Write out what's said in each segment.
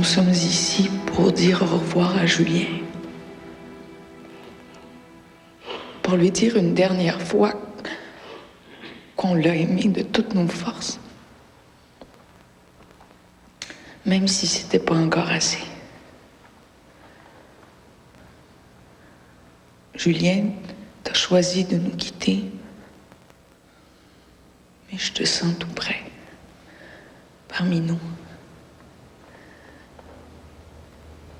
sommes ici pour dire au revoir à Julien. Pour lui dire une dernière fois qu'on l'a aimé de toutes nos forces. Même si c'était pas encore assez. Julien, t'as choisi de nous quitter, mais je te sens tout près, parmi nous.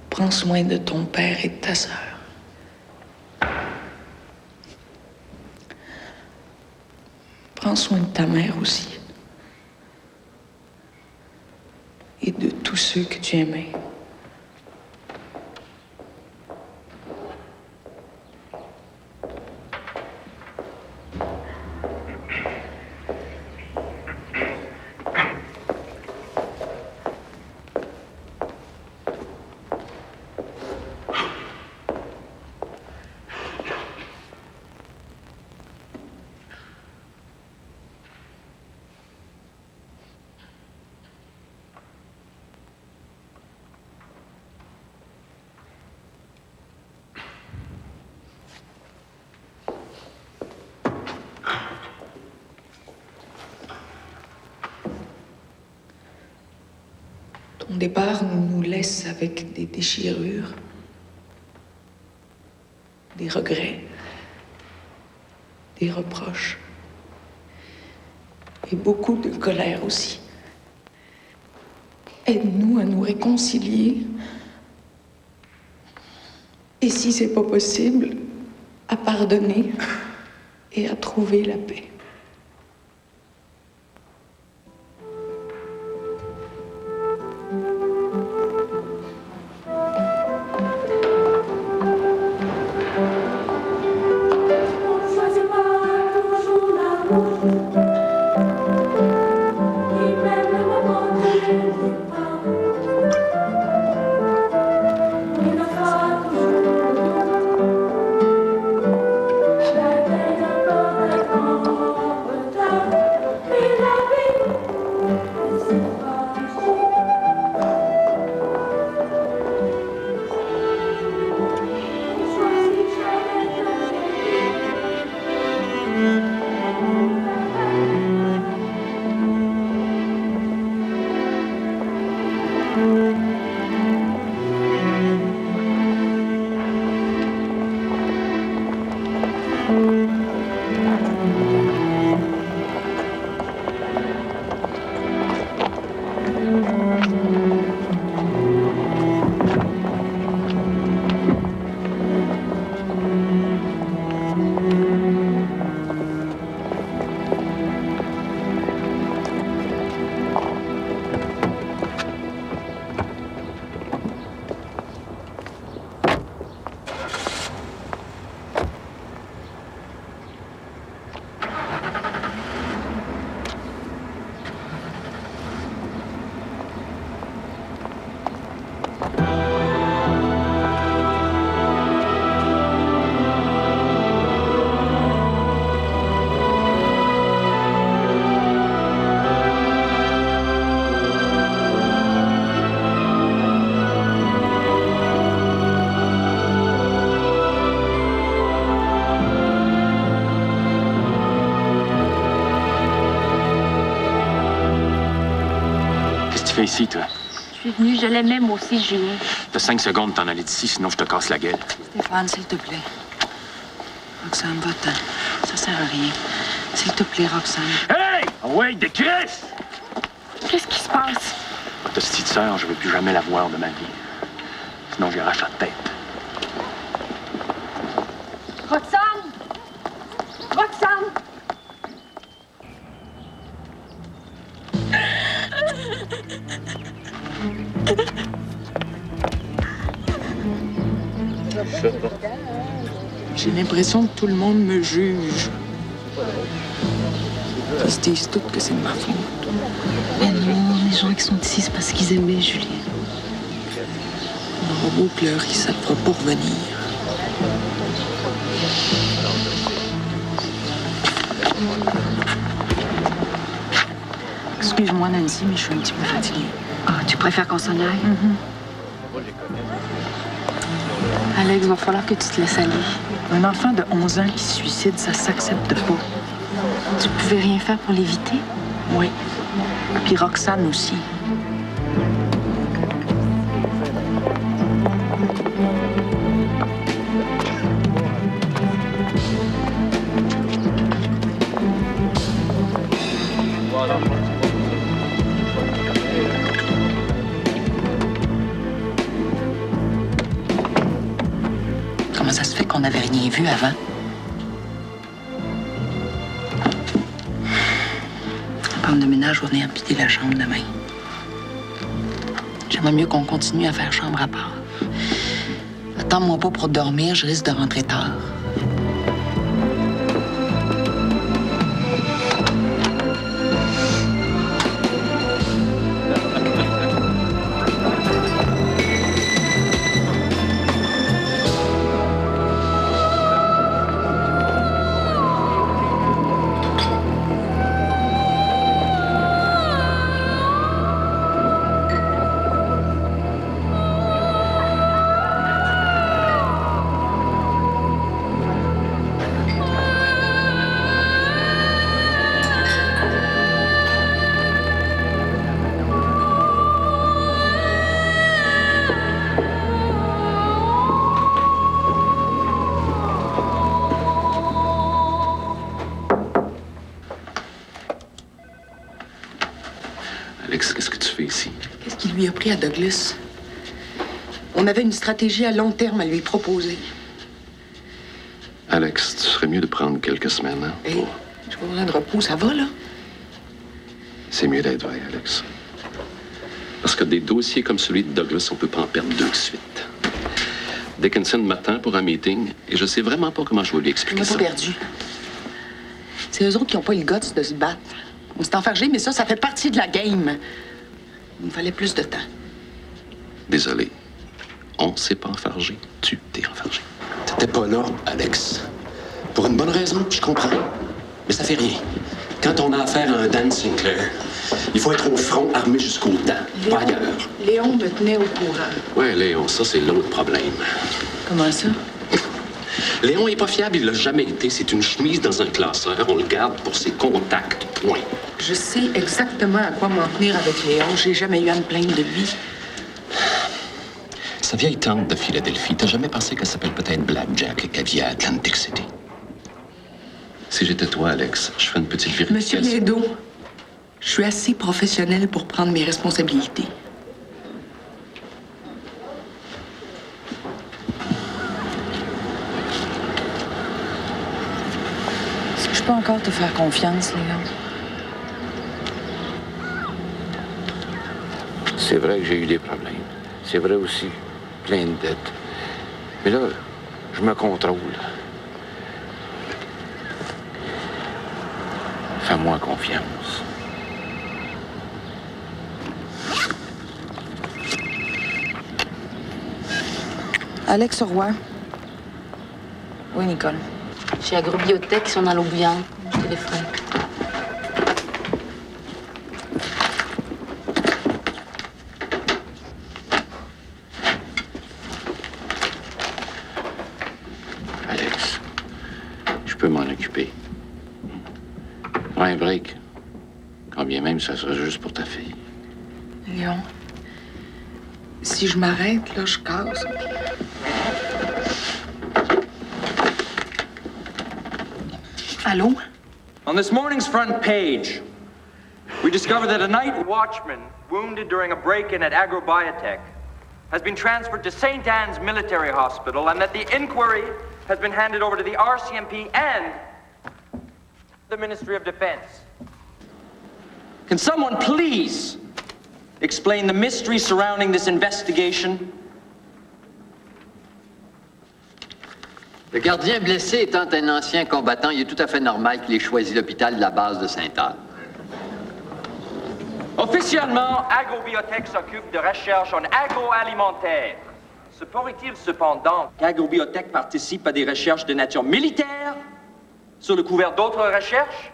Prends soin de ton père et de ta sœur. Prends soin de ta mère aussi. Et de tous ceux que tu aimais. Ton départ nous laisse avec des déchirures, des regrets, des reproches et beaucoup de colère aussi. Aide-nous à nous réconcilier et si c'est pas possible, à pardonner et à trouver la paix. Fais ici, toi? Je suis venue, je l'aimais, moi aussi, Julien. T'as 5 secondes de t'en aller d'ici, sinon je te casse la gueule. Stéphane, s'il te plaît. Roxane, va-t'en. Ça sert à rien. S'il te plaît, Roxane. Hey! Ouais, des crises! Qu'est-ce qui se passe? Ta petite sœur, je veux plus jamais la voir de ma vie. Sinon, j'y arrache la tête. Roxane! Roxane! J'ai l'impression que tout le monde me juge. Ils se disent tous que c'est de ma faute. Mais non, les gens qui sont ici, c'est parce qu'ils aimaient Julien. On aura beau pleurer, ça ne fera pas revenir. Excuse-moi, Nancy, mais je suis un petit peu fatiguée. Ah, tu préfères qu'on s'en aille? Mm-hmm. Alex, va falloir que tu te laisses aller. Un enfant de 11 ans qui se suicide, ça s'accepte pas. Tu pouvais rien faire pour l'éviter? Oui. Puis Roxane aussi. Comment ça se fait qu'on n'avait rien vu avant? La femme de ménage va venir piquer la chambre demain. J'aimerais mieux qu'on continue à faire chambre à part. Attends-moi pas pour dormir, je risque de rentrer tard. Alex, qu'est-ce que tu fais ici? Qu'est-ce qui lui a pris à Douglas? On avait une stratégie à long terme à lui proposer. Alex, tu ferais mieux de prendre quelques semaines, hein? Hé, je vais prendre repos, ça va, là? C'est mieux d'être vrai, Alex. Parce que des dossiers comme celui de Douglas, on peut pas en perdre deux de suite. Dickinson m'attend pour un meeting et je sais vraiment pas comment je vais lui On expliquer n'a ça. pas perdu. C'est eux autres qui n'ont pas eu le guts de se battre. On s'est enfargé, mais ça fait partie de la game. Il me fallait plus de temps. Désolé. On s'est pas enfargé. Tu t'es enfargé. T'étais pas là, Alex. Pour une bonne raison, je comprends. Mais ça fait rien. Quand on a affaire à un Dan Sinclair, il faut être au front, armé jusqu'aux dents. Pas ailleurs. Léon me tenait au courant. Ouais, Léon, ça, c'est l'autre problème. Comment ça? Léon est pas fiable, il l'a jamais été. C'est une chemise dans un classeur. On le garde pour ses contacts. Point. Je sais exactement à quoi m'en tenir avec Léon. J'ai jamais eu à me plaindre de lui. Sa vieille tante de Philadelphie, t'as jamais pensé qu'elle s'appelle peut-être Blackjack et qu'elle vit à Atlantic City? Si j'étais toi, Alex, je ferais une petite vérification. Monsieur Ledo, je suis assez professionnelle pour prendre mes responsabilités. Est-ce que je peux encore te faire confiance, Léon? C'est vrai que j'ai eu des problèmes. C'est vrai aussi, plein de dettes. Mais là, je me contrôle. Fais-moi confiance. Alex Roy. Oui, Nicole. Chez Agrobiotech, ils sont dans l'eau bouillante. Je téléphone. Alex, je peux m'en occuper. Prends un break. Quand bien même, ça sera juste pour ta fille. Léon, si je m'arrête, là, je casse. Allô? On this morning's front page, we discover that a night watchman wounded during a break-in at Agrobiotech has been transferred to St. Anne's Military Hospital and that the inquiry has been handed over to the RCMP and the Ministry of Defense. Can someone please explain the mystery surrounding this investigation? Le gardien blessé étant un ancien combattant, il est tout à fait normal qu'il ait choisi l'hôpital de la base de Saint-Anne. Officiellement, Agrobiotech s'occupe de recherches en agroalimentaire. Se pourrait-il cependant qu'Agrobiotech participe à des recherches de nature militaire sur le couvert d'autres recherches?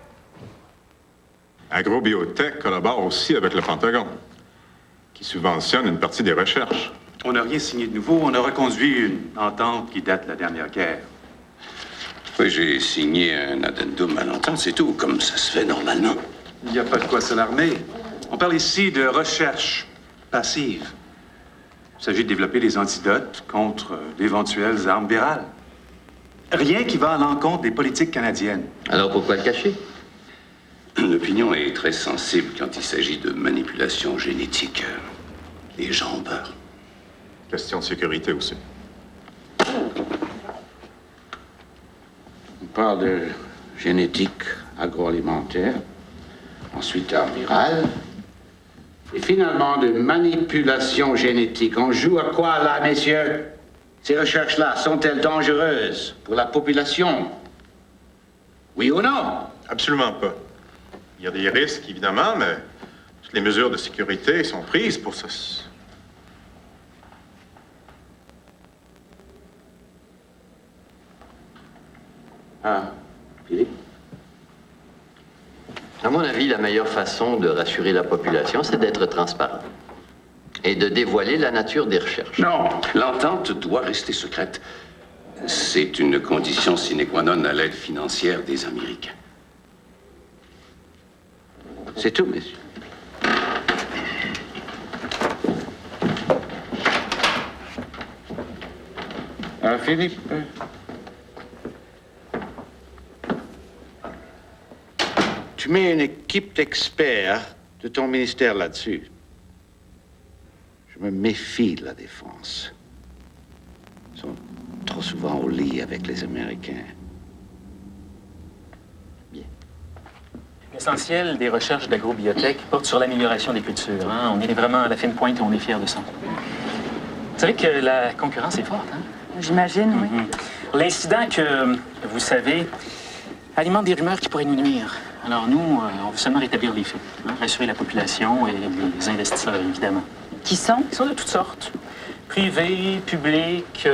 Agrobiotech collabore aussi avec le Pentagone, qui subventionne une partie des recherches. On n'a rien signé de nouveau. On a reconduit une entente qui date de la dernière guerre. Oui, j'ai signé un addendum à l'entente, c'est tout, comme ça se fait normalement. Il n'y a pas de quoi s'alarmer. On parle ici de recherche passive. Il s'agit de développer des antidotes contre d'éventuelles armes virales. Rien qui va à l'encontre des politiques canadiennes. Alors pourquoi le cacher? L'opinion est très sensible quand il s'agit de manipulation génétique. Les gens ont peur. Question de sécurité aussi. On parle de génétique agroalimentaire, ensuite armes virales, et finalement de manipulation génétique. On joue à quoi là, messieurs? Ces recherches-là sont-elles dangereuses pour la population? Oui ou non? Absolument pas. Il y a des risques, évidemment, mais toutes les mesures de sécurité sont prises pour ça. Ah, Philippe? À mon avis, la meilleure façon de rassurer la population, c'est d'être transparent et de dévoiler la nature des recherches. Non, l'entente doit rester secrète. C'est une condition sine qua non à l'aide financière des Américains. C'est tout, messieurs. Philippe, tu mets une équipe d'experts de ton ministère là-dessus. Je me méfie de la défense. Ils sont trop souvent au lit avec les Américains. L'essentiel des recherches d'agrobiotech porte sur l'amélioration des cultures. Hein? On est vraiment à la fine pointe et on est fiers de ça. Vous savez que la concurrence est forte, hein? J'imagine, oui. L'incident que vous savez alimente des rumeurs qui pourraient nous nuire. Alors nous, on veut seulement rétablir les faits, hein? Rassurer la population et les investisseurs, évidemment. Qui sont? Ils sont de toutes sortes. Privés, publics,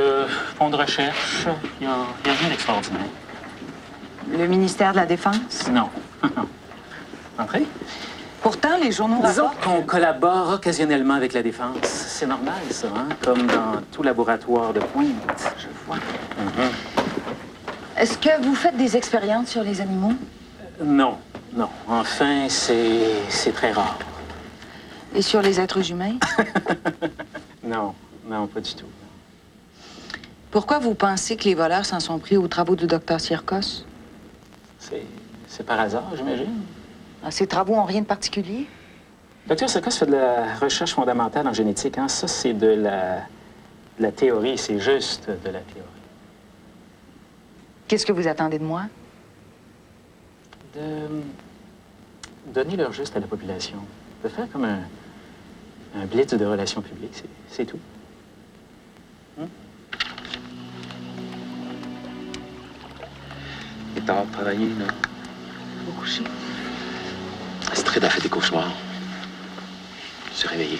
fonds de recherche. Il n'y a rien d'extraordinaire. Le ministère de la Défense? Non. Entrez. Pourtant, les journaux Disons rapportent... qu'on collabore occasionnellement avec la Défense. C'est normal, ça, hein? Comme dans tout laboratoire de pointe. Je vois. Est-ce que vous faites des expériences sur les animaux? Non, non. Enfin, c'est très rare. Et sur les êtres humains? Non, non, pas du tout. Pourquoi vous pensez que les voleurs s'en sont pris aux travaux du docteur Sierkos? C'est par hasard, j'imagine. Ces travaux n'ont rien de particulier? Le docteur Sierkos fait de la recherche fondamentale en génétique. Hein? Ça, c'est de la théorie. C'est juste de la théorie. Qu'est-ce que vous attendez de moi? De donner leur juste à la population. De faire comme un blitz de relations publiques. C'est tout. Et t'as hâte de travailler, non? Vous couchez? Astrid a fait des cauchemars. Je suis réveillé.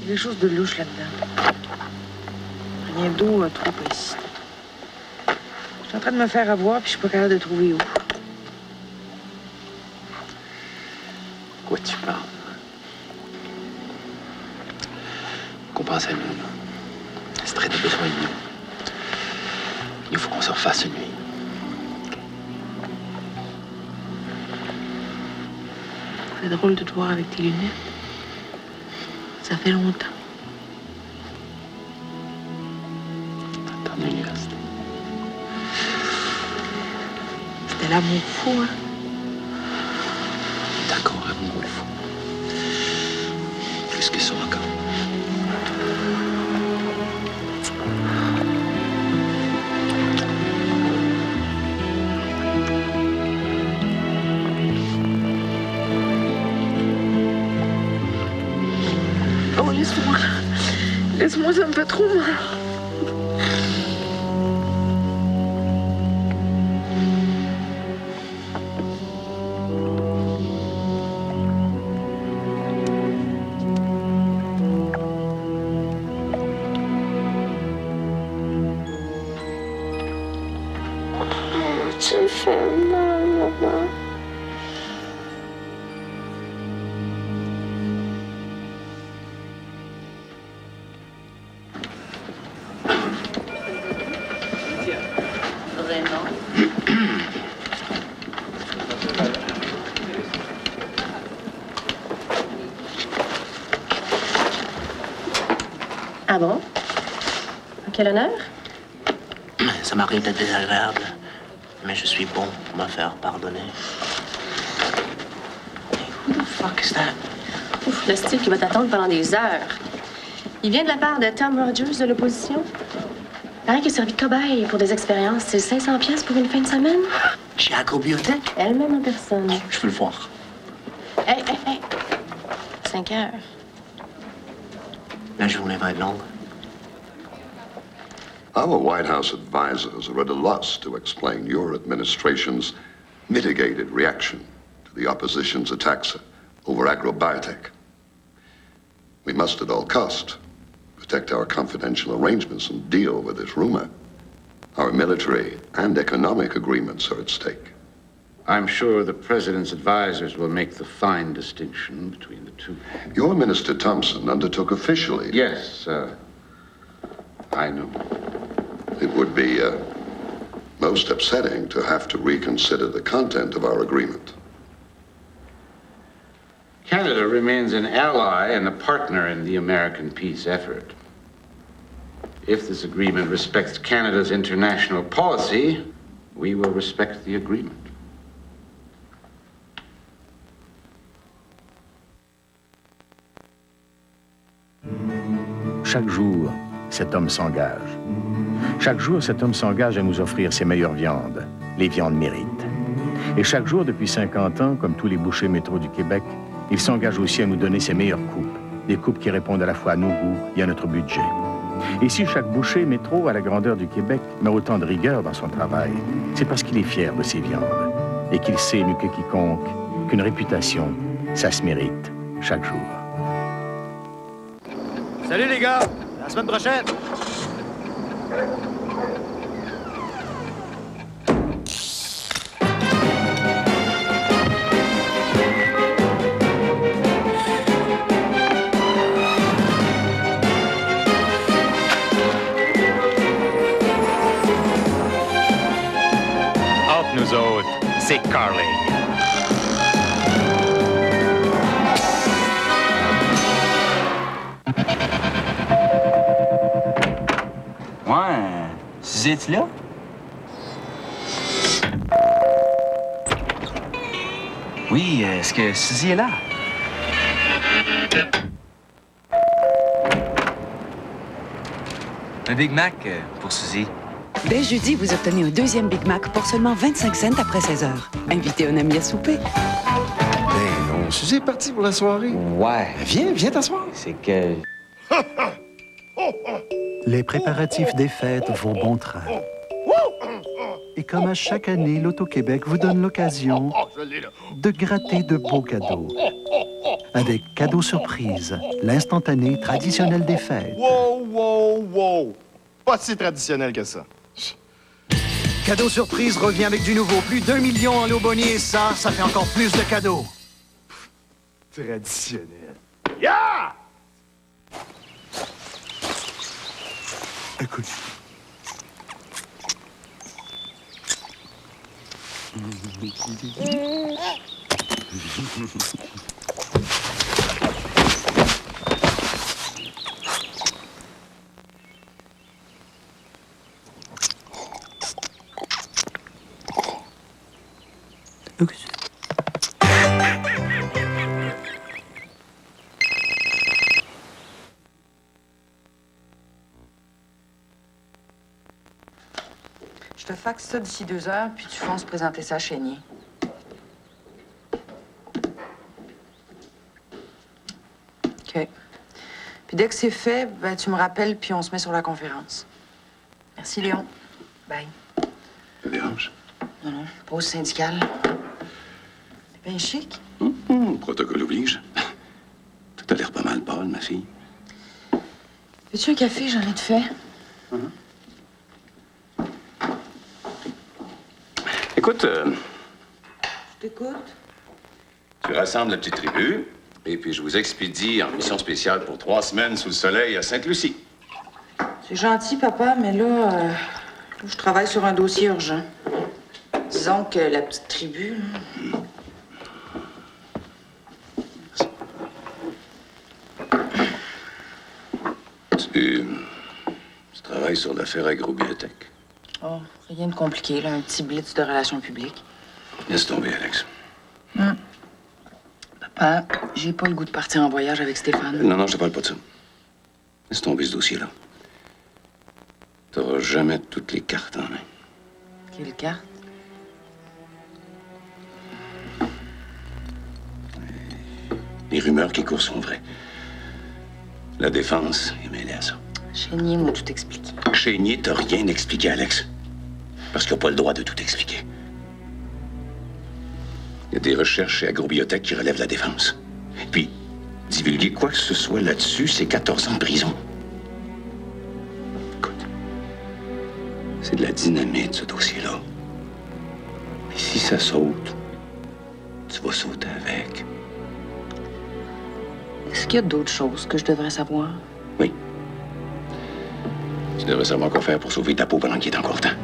Il y a des choses de louche là-dedans. Rien d'eau trop précis. Je suis en train de me faire avoir, puis je suis pas capable de trouver où. Quoi tu parles? Qu'on pense à nous, là. Astrid a besoin de nous. Il faut qu'on se refasse une nuit. C'est drôle de te voir avec tes lunettes. Ça fait longtemps. T'ennuies, Astrid. C'était l'amour fou, hein? D'accord, amour fou. Plus que ça encore. Oh, laisse-moi. Laisse-moi, ça me fait trop mal. Tu me fais mal, maman. Ah bon? À quel honneur? Ça m'arrive d'être désagréable, mais je suis bon pour me faire pardonner. Who the fuck is that? Ouf, le style qui va t'attendre pendant des heures. Il vient de la part de Tom Rogers de l'opposition. Pareil qu'il a servi de cobaye pour des expériences. C'est 500 pièces pour une fin de semaine. Chez Agrobiotech? Elle-même en personne. Je veux le voir. Hey! 5 heures. La journée va être longue. Our White House advisors are at a loss to explain your administration's mitigated reaction to the opposition's attacks over Agrobiotech. We must at all cost protect our confidential arrangements and deal with this rumor. Our military and economic agreements are at stake. I'm sure the President's advisors will make the fine distinction between the two. Your Minister Thompson undertook officially... Yes, I know. It would be most upsetting to have to reconsider the content of our agreement. Canada remains an ally and a partner in the American peace effort. If this agreement respects Canada's international policy, we will respect the agreement. Chaque jour, cet homme s'engage. Chaque jour, cet homme s'engage à nous offrir ses meilleures viandes, les viandes mérites. Et chaque jour, depuis 50 ans, comme tous les bouchers métro du Québec, il s'engage aussi à nous donner ses meilleures coupes, des coupes qui répondent à la fois à nos goûts et à notre budget. Et si chaque boucher métro à la grandeur du Québec met autant de rigueur dans son travail, c'est parce qu'il est fier de ses viandes et qu'il sait mieux que quiconque qu'une réputation, ça se mérite chaque jour. Salut les gars! À la semaine prochaine! Entre nous autres, c'est Carling. Ouais, Suzy, es-tu là? Oui, est-ce que Suzy est là? Un Big Mac pour Suzy. Dès jeudi, vous obtenez un deuxième Big Mac pour seulement 25 cents après 16 heures. Invitez un ami à souper. Ben non, Suzy est partie pour la soirée. Ouais. Viens t'asseoir. C'est que... Les préparatifs des fêtes vont bon train. Et comme à chaque année, l'Auto-Québec vous donne l'occasion de gratter de beaux cadeaux. Avec Cadeaux Surprise, l'instantané traditionnel des fêtes. Wow! Pas si traditionnel que ça. Cadeau Surprise revient avec du nouveau. Plus d'1 million en lot boni et ça fait encore plus de cadeaux. Traditionnel. Yeah! Écoute. Je te faxe ça d'ici 2 heures, puis tu fonces présenter ça à Chénier. OK. Puis dès que c'est fait, ben, tu me rappelles, puis on se met sur la conférence. Merci, Léon. Bye. Ça dérange? Non, pause syndicale. C'est bien chic. Protocole oblige. Tout a l'air pas mal, Paul, ma fille. Veux-tu un café? J'en ai de fait. Écoute, Je t'écoute. tu rassembles la petite tribu, et puis je vous expédie en mission spéciale pour 3 semaines sous le soleil à Sainte-Lucie. C'est gentil, papa, mais là, je travaille sur un dossier urgent. Disons que la petite tribu... là, Tu travailles sur l'affaire Agrobiotech. Oh, rien de compliqué, là. Un petit blitz de relations publiques. Laisse tomber, Alex. Papa, j'ai pas le goût de partir en voyage avec Stéphane. Non, je te parle pas de ça. Laisse tomber ce dossier-là. T'auras jamais toutes les cartes en main. Quelle carte? Les rumeurs qui courent sont vraies. La défense est mêlée à ça. Chénier m'a tout expliqué. Chénier t'a rien expliqué, Alex. Parce qu'il n'a pas le droit de tout expliquer. Il y a des recherches chez Agrobiotech qui relèvent la défense. Puis, divulguer quoi que ce soit là-dessus, c'est 14 ans de prison. Écoute, c'est de la dynamite, ce dossier-là. Et si ça saute, tu vas sauter avec. Est-ce qu'il y a d'autres choses que je devrais savoir? Oui. Tu devrais savoir quoi faire pour sauver ta peau pendant qu'il est encore temps.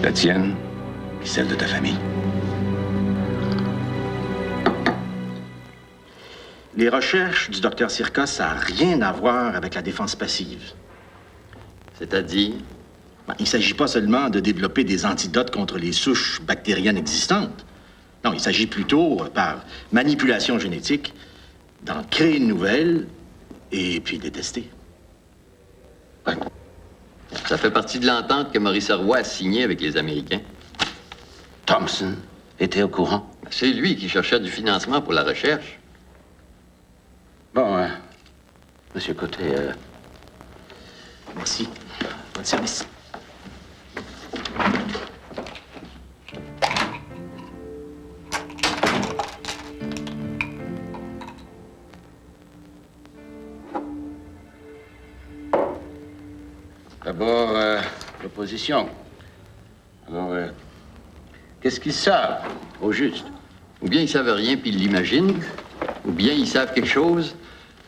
La tienne et celle de ta famille. Les recherches du docteur Sirka, ça n'a rien à voir avec la défense passive. C'est-à-dire? Il ne s'agit pas seulement de développer des antidotes contre les souches bactériennes existantes. Non, il s'agit plutôt, par manipulation génétique, d'en créer une nouvelle et puis de les tester. Ouais. Ça fait partie de l'entente que Maurice Roy a signée avec les Américains. Thompson était au courant? C'est lui qui cherchait du financement pour la recherche. Bon, Monsieur Côté, Merci. Bon service. D'abord, l'opposition. Alors, qu'est-ce qu'ils savent, au juste? Ou bien ils savent rien puis ils l'imaginent, ou bien ils savent quelque chose,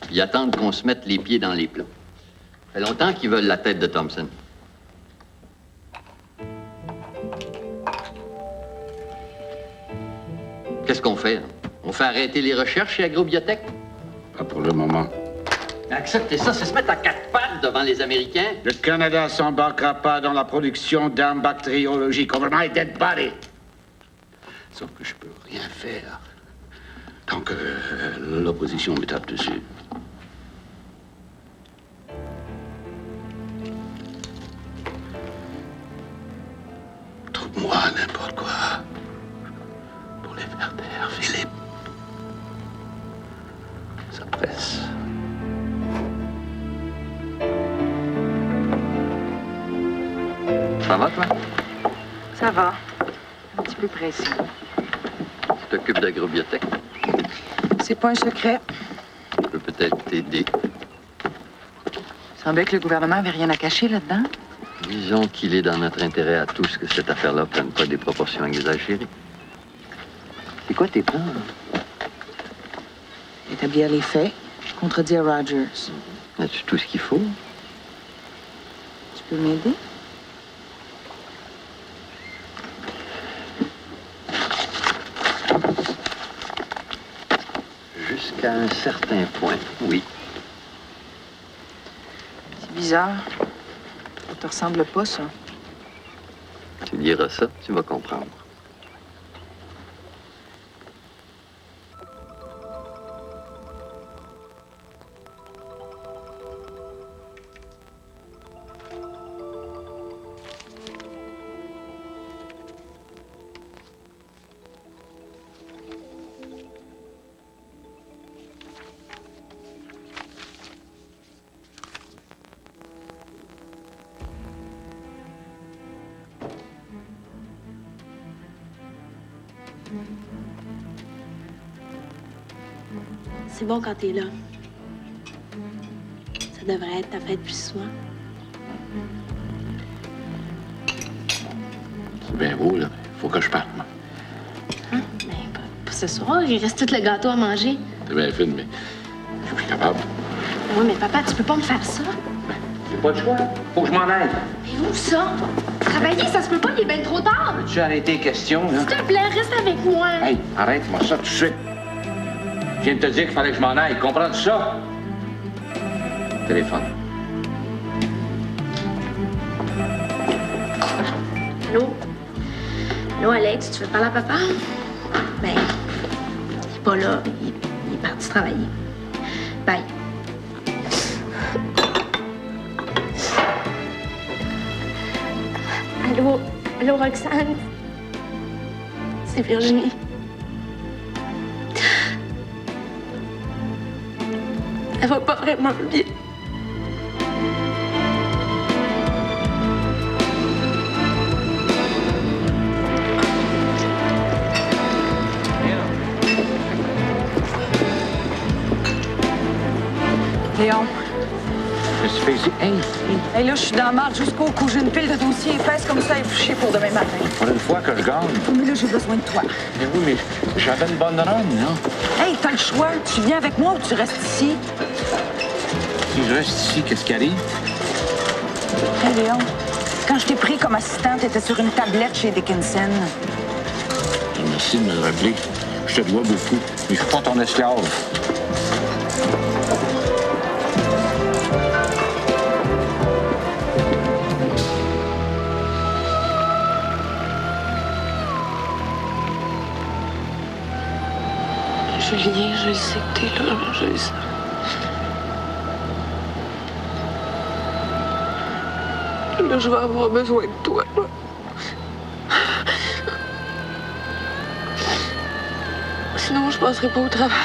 puis ils attendent qu'on se mette les pieds dans les plats. Ça fait longtemps qu'ils veulent la tête de Thompson. Qu'est-ce qu'on fait? On fait arrêter les recherches chez Agrobiotech? Pas pour le moment. Accepter ça, c'est se mettre à quatre pattes devant les Américains. Le Canada s'embarquera pas dans la production d'armes bactériologiques over my dead body. Sauf que je peux rien faire tant que l'opposition me tape dessus. Trouve-moi n'importe quoi pour les faire taire, Philippe. Ça presse. Ça va, toi? Ça va. Un petit peu pressé. Tu t'occupes d'Agrobiotech? C'est pas un secret. Je peux peut-être t'aider. Il semblait que le gouvernement avait rien à cacher là-dedans. Disons qu'il est dans notre intérêt à tous que cette affaire-là prenne pas des proportions exagérées. C'est quoi tes plans, là? Établir les faits, contredire Rogers. As-tu tout ce qu'il faut? Tu peux m'aider? Jusqu'à un certain point, oui. C'est bizarre. Ça te ressemble pas, ça. Tu liras ça, tu vas comprendre. C'est bon quand t'es là. Ça devrait être ta fête plus souvent. C'est bien beau, là. Faut que je parte, moi. Hein? Mais pas ce soir. Il reste tout le gâteau à manger. C'est bien fine, mais je suis capable. Oui, mais papa, tu peux pas me faire ça. J'ai pas le choix. Faut que je m'en aille. Mais où ça? Travailler, ça se peut pas, il est bien trop tard. Peux-tu arrêter les questions, là? S'il te plaît, reste avec moi. Hey, arrête-moi ça tout de suite. Je viens de te dire qu'il fallait que je m'en aille. Comprends-tu ça? Téléphone. Allô? Allô, Alex, tu veux parler à papa? Ben, il est pas là. Il est parti travailler. Bye. Allô? Allô, Roxane? C'est Virginie. Elle va pas vraiment bien. Léon. Je suis ici. Hey, là, je suis dans la marde jusqu'au cou. J'ai une pile de dossiers épaisse comme ça et fichée pour demain matin. Pour une fois que je gagne. Mais là, j'ai besoin de toi. Mais oui, mais j'avais une bonne run, non? Hey, t'as le choix. Tu viens avec moi ou tu restes ici? Si je reste ici, qu'est-ce qui arrive? Hey, Léon, quand je t'ai pris comme assistant, t'étais sur une tablette chez Dickinson. Merci de me le rappeler. Je te dois beaucoup. Mais je suis pas ton esclave. Julien, je sais que t'es là, je le sais. Là, je vais avoir besoin de toi. Sinon, je passerai pas au travail.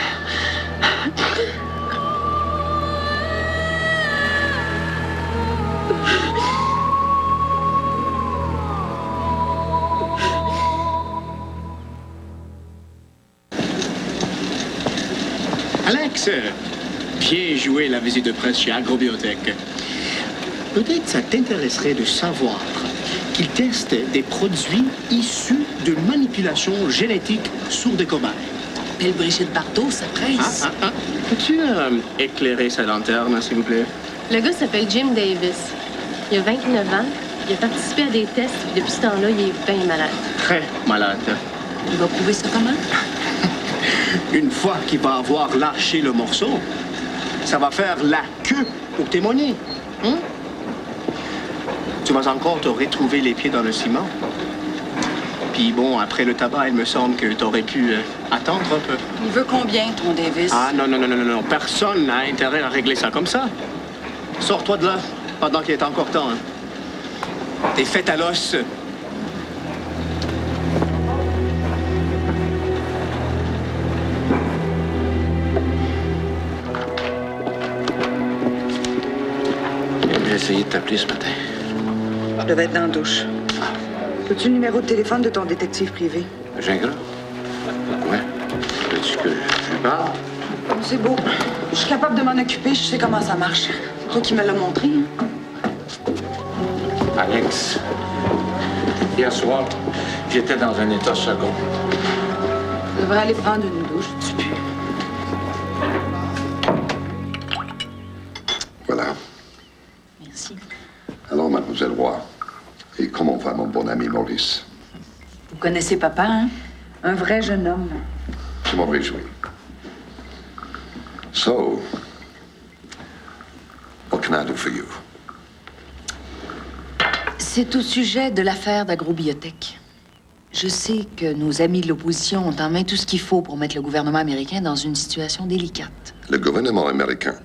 Alex, bien joué la visite de presse chez Agrobiotech. Peut-être ça t'intéresserait de savoir qu'ils testent des produits issus de manipulation génétique sur des cobayes. Belle Brigitte Bardot, ça presse. Peux-tu éclairer sa lanterne, s'il vous plaît? Le gars s'appelle Jim Davis. Il a 29 ans. Il a participé à des tests. Puis depuis ce temps-là, il est bien malade. Très malade. Il va prouver ça comment? Une fois qu'il va avoir lâché le morceau, ça va faire la queue pour témoigner. Hein? Tu vas encore te retrouver les pieds dans le ciment. Puis bon, après le tabac, il me semble que tu aurais pu attendre un peu. Il veut combien, ton Davis? Ah non. Personne n'a intérêt à régler ça comme ça. Sors-toi de là pendant qu'il est encore temps. Hein. T'es fait à l'os. J'ai essayé de t'appeler ce matin. Je devais être dans la douche. Peux-tu le numéro de téléphone de ton détective privé? Gingras? Ouais. Veux-tu que je lui parle? C'est beau. Je suis capable de m'en occuper, je sais comment ça marche. C'est toi qui me l'as montré. Hein? Alex, hier soir, j'étais dans un état second. Je devrais aller prendre une douche, tu pues. Voilà. Merci. Alors, mademoiselle Roy, et comment va mon bon ami Maurice? Vous connaissez papa, hein? Un vrai jeune homme. Je m'en réjouis. So, what can I do for you? C'est au sujet de l'affaire d'Agrobiotech. Je sais que nos amis de l'opposition ont en main tout ce qu'il faut pour mettre le gouvernement américain dans une situation délicate. Le gouvernement américain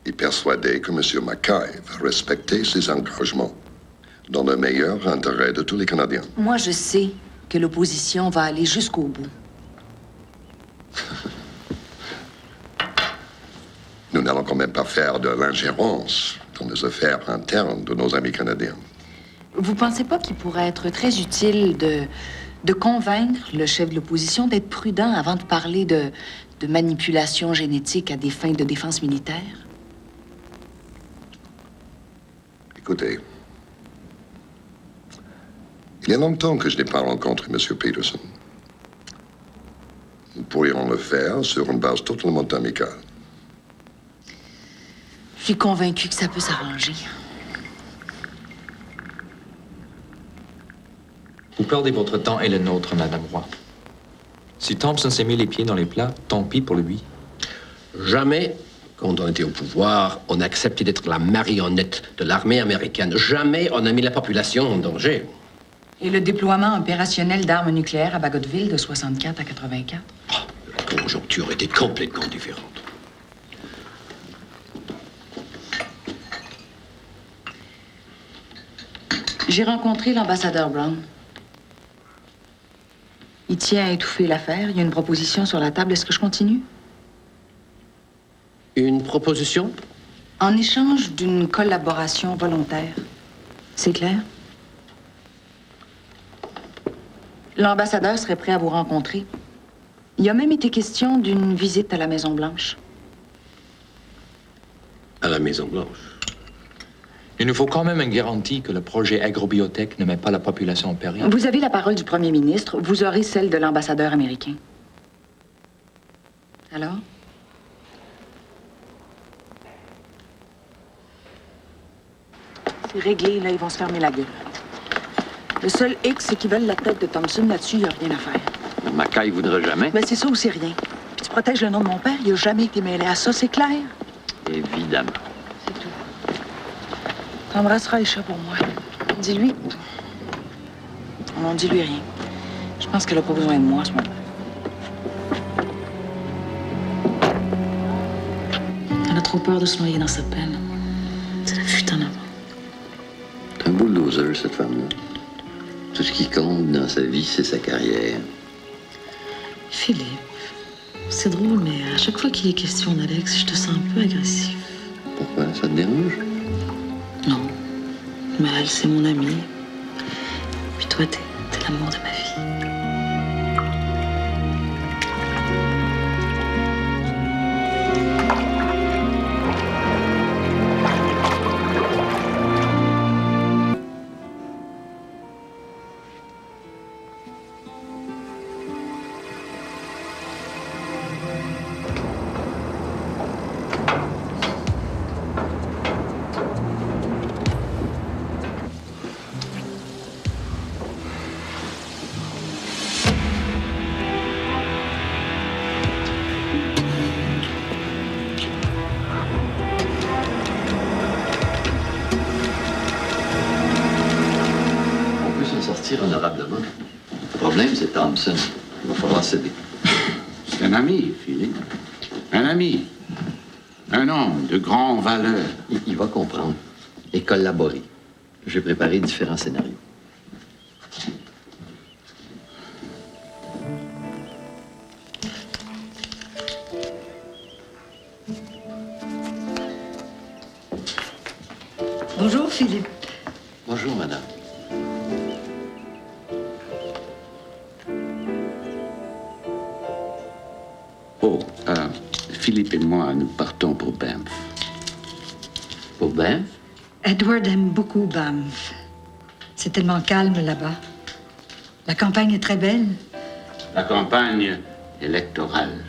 est persuadé que M. Mackay va respecter ses engagements dans le meilleur intérêt de tous les Canadiens. Moi, je sais que l'opposition va aller jusqu'au bout. Nous n'allons quand même pas faire de l'ingérence dans les affaires internes de nos amis canadiens. Vous pensez pas qu'il pourrait être très utile de convaincre le chef de l'opposition d'être prudent avant de parler de manipulation génétique à des fins de défense militaire? Écoutez, il y a longtemps que je n'ai pas rencontré M. Peterson. Nous pourrions le faire sur une base totalement amicale. Je suis convaincue que ça peut s'arranger. Vous perdez votre temps et le nôtre, Madame Roy. Si Thompson s'est mis les pieds dans les plats, tant pis pour lui. Jamais, quand on était au pouvoir, on a accepté d'être la marionnette de l'armée américaine. Jamais on a mis la population en danger. Et le déploiement opérationnel d'armes nucléaires à Bagotville de 64 à 84? La conjoncture était complètement différente. J'ai rencontré l'ambassadeur Brown. Il tient à étouffer l'affaire. Il y a une proposition sur la table. Est-ce que je continue? Une proposition? En échange d'une collaboration volontaire. C'est clair? L'ambassadeur serait prêt à vous rencontrer. Il y a même été question d'une visite à la Maison-Blanche. À la Maison-Blanche. Il nous faut quand même une garantie que le projet agrobiotech ne met pas la population en péril. Vous avez la parole du premier ministre. Vous aurez celle de l'ambassadeur américain. Alors? C'est réglé, là, ils vont se fermer la gueule. Le seul X, c'est qu'ils veulent la tête de Thompson. Là-dessus, il n'y a rien à faire. Mackay voudra jamais. Ben, c'est ça ou c'est rien. Puis tu protèges le nom de mon père. Il n'a jamais été mêlé à ça, c'est clair? Évidemment. T'embrasseras Aïcha pour moi. Dis-lui. Non, dis-lui rien. Je pense qu'elle n'a pas besoin de moi à ce moment. Elle a trop peur de se noyer dans sa peine. C'est la fuite en avant. C'est un bulldozer, cette femme-là. Tout ce qui compte dans sa vie, c'est sa carrière. Philippe, c'est drôle, mais à chaque fois qu'il est question d'Alex, je te sens un peu agressif. Pourquoi? Ça te dérange? Non. Mais elle, c'est mon amie. Puis toi, t'es l'amour de ma vie. Honorablement. Le problème, c'est Thompson. Il va falloir céder. C'est un ami, Philippe. Un ami. Un homme de grande valeur. Il va comprendre et collaborer. J'ai préparé différents scénarios. Bonjour, Philippe. Bonjour, madame. Philippe et moi, nous partons pour Banff. Pour Banff? Edward aime beaucoup Banff. C'est tellement calme là-bas. La campagne est très belle. La campagne électorale.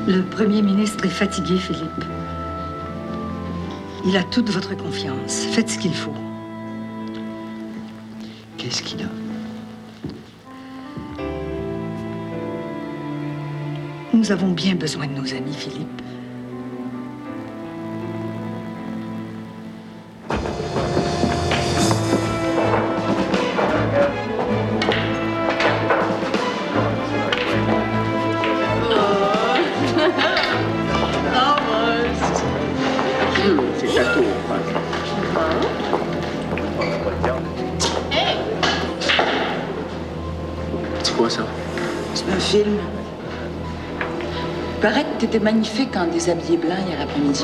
Le premier ministre est fatigué, Philippe. Il a toute votre confiance. Faites ce qu'il faut. Qu'est-ce qu'il a? Nous avons bien besoin de nos amis, Philippe. C'est à tour. C'est quoi ça? C'est un film. Il paraît que t'étais magnifique en déshabillé blanc hier après-midi.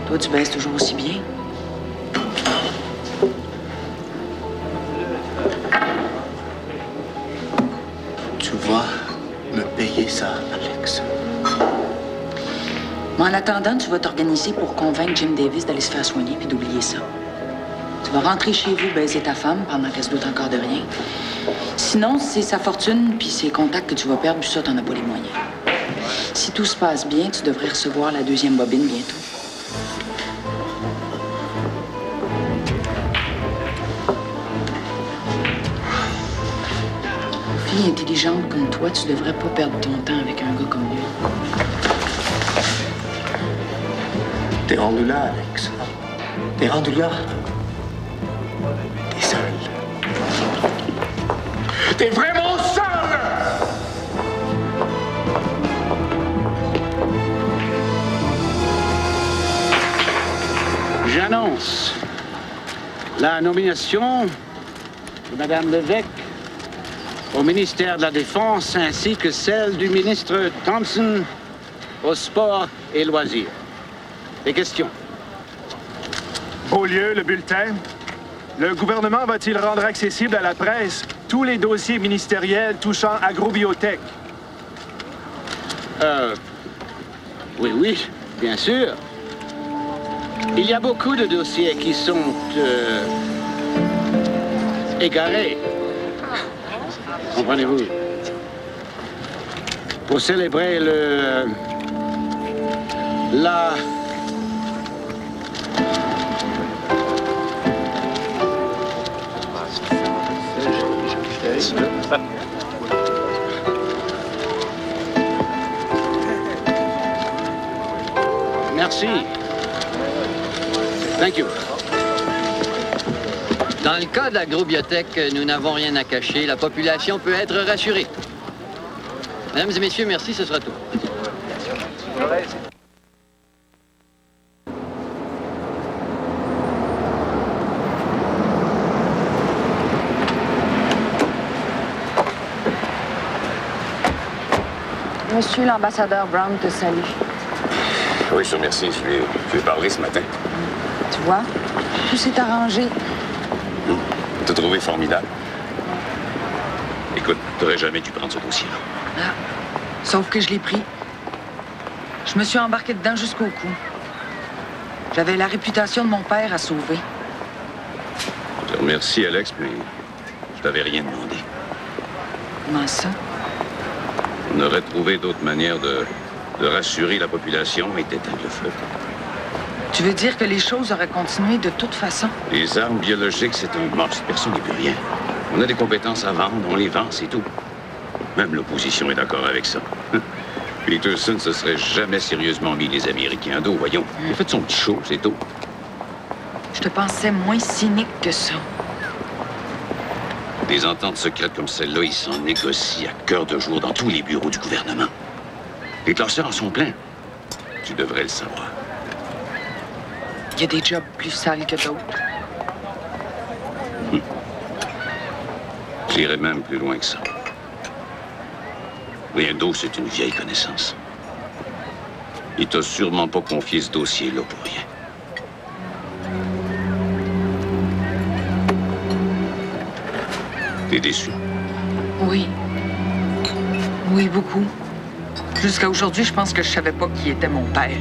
Toi, tu baisses toujours aussi bien. Tu vas me payer ça, Alex. Mais en attendant, tu vas t'organiser pour convaincre Jim Davis d'aller se faire soigner puis d'oublier ça. Tu vas rentrer chez vous, baiser ta femme pendant qu'elle se doute encore de rien. Sinon, c'est sa fortune puis ses contacts que tu vas perdre, puis ça, t'en as pas les moyens. Si tout se passe bien, tu devrais recevoir la deuxième bobine bientôt. Fille intelligente comme toi, tu devrais pas perdre ton temps avec un gars comme lui. T'es rendu là, Alex. T'es rendu là? T'es seul. T'es vraiment seul! J'annonce la nomination de Madame Levesque au ministère de la Défense ainsi que celle du ministre Thompson au sport et loisirs. Des questions? Beaulieu, le bulletin. Le gouvernement va-t-il rendre accessible à la presse tous les dossiers ministériels touchant agrobiotech? Oui, bien sûr. Il y a beaucoup de dossiers qui sont égarés. Comprenez-vous? Pour célébrer la Merci. Thank you. Dans le cas de l'agrobiotech, nous n'avons rien à cacher. La population peut être rassurée. Mesdames et messieurs, merci, ce sera tout. Monsieur l'ambassadeur Brown te salue. Oui, je te remercie. Je lui ai parlé ce matin. Tu vois, tout s'est arrangé. T'as trouvé formidable. Écoute, t'aurais jamais dû prendre ce dossier-là. Ah, sauf que je l'ai pris. Je me suis embarqué dedans jusqu'au cou. J'avais la réputation de mon père à sauver. Je te remercie, Alex, mais je t'avais rien demandé. Comment ça? On aurait trouvé d'autres manières de rassurer la population et d'éteindre le feu. Tu veux dire que les choses auraient continué de toute façon? Les armes biologiques, c'est un must. Personne n'est plus rien. On a des compétences à vendre, on les vend, c'est tout. Même l'opposition est d'accord avec ça. Peterson se serait jamais sérieusement mis les Américains à dos, voyons. Il a fait son petit show, c'est tout. Je te pensais moins cynique que ça. Des ententes secrètes comme celle-là, ils s'en négocient à cœur de jour dans tous les bureaux du gouvernement. Les classeurs en sont pleins. Tu devrais le savoir. Il y a des jobs plus sales que d'autres. J'irais même plus loin que ça. Rien d'autre, c'est une vieille connaissance. Il t'a sûrement pas confié ce dossier-là pour rien. T'es déçu? Oui. Oui, beaucoup. Jusqu'à aujourd'hui, je pense que je savais pas qui était mon père.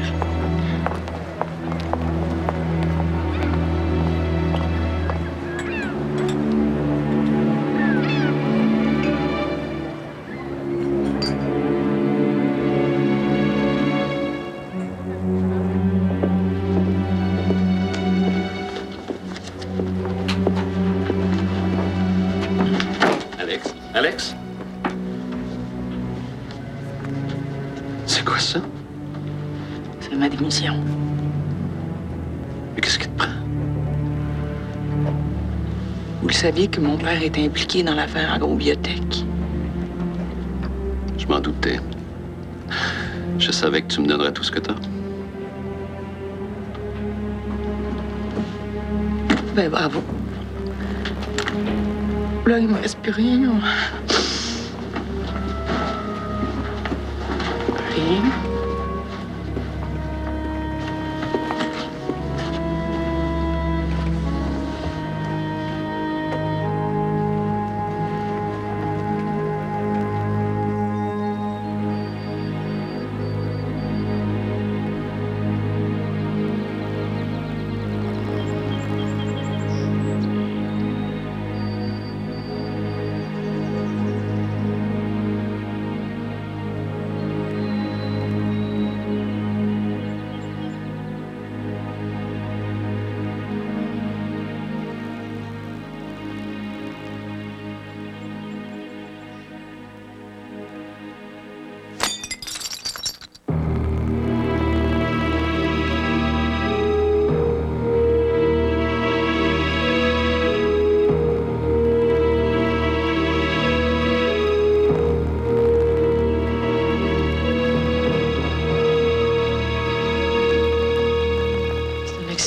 Alex? C'est quoi ça? C'est ma démission. Mais qu'est-ce qui te prend? Vous le saviez que mon père était impliqué dans l'affaire agrobiotech. Je m'en doutais. Je savais que tu me donnerais tout ce que t'as. Ben bravo. Là, il me reste plus rien. Rien.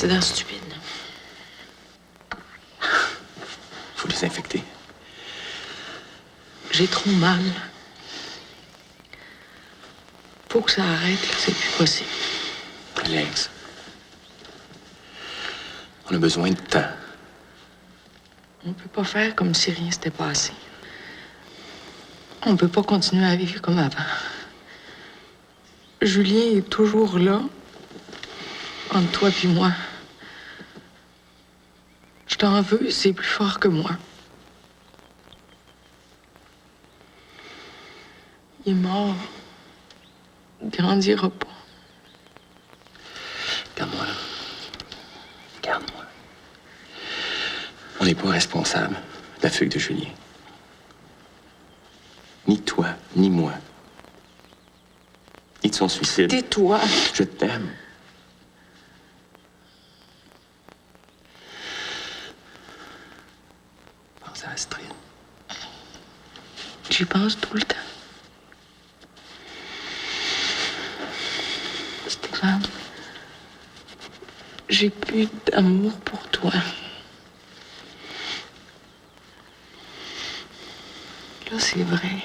accident stupide. Faut désinfecter. J'ai trop mal. Faut que ça arrête, là. C'est plus possible. Alex. On a besoin de temps. On peut pas faire comme si rien s'était passé. On peut pas continuer à vivre comme avant. Julien est toujours là, entre toi et moi. Je t'en veux, c'est plus fort que moi. Il est mort. Il grandira pas. Regarde-moi, là. Regarde-moi. On n'est pas responsable de la fugue de Julien. Ni toi, ni moi. Ni de son suicide. Tais-toi. Je t'aime. Pense à Astrid. J'y pense tout le temps. Stéphane, j'ai plus d'amour pour toi. Là, c'est vrai.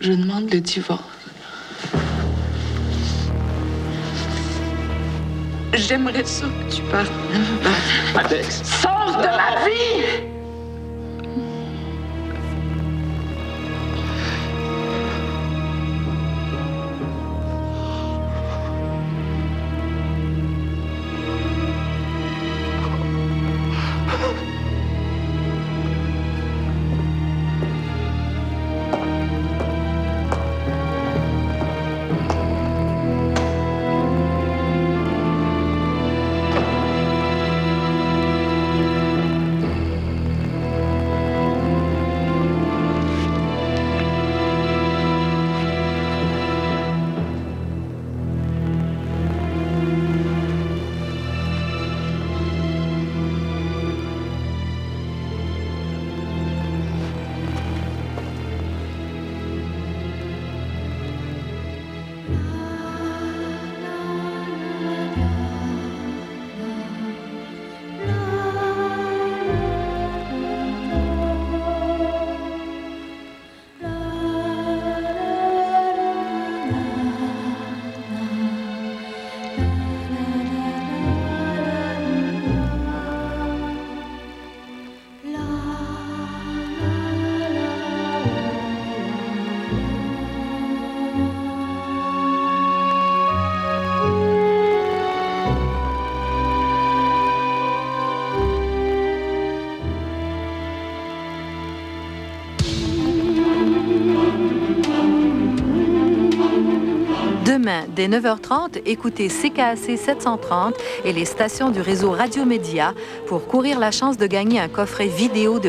Je demande le divorce. J'aimerais ça que tu partes. Alex! Sors de ma vie! Demain, dès 9h30, écoutez CKAC 730 et les stations du réseau Radio Média pour courir la chance de gagner un coffret vidéo de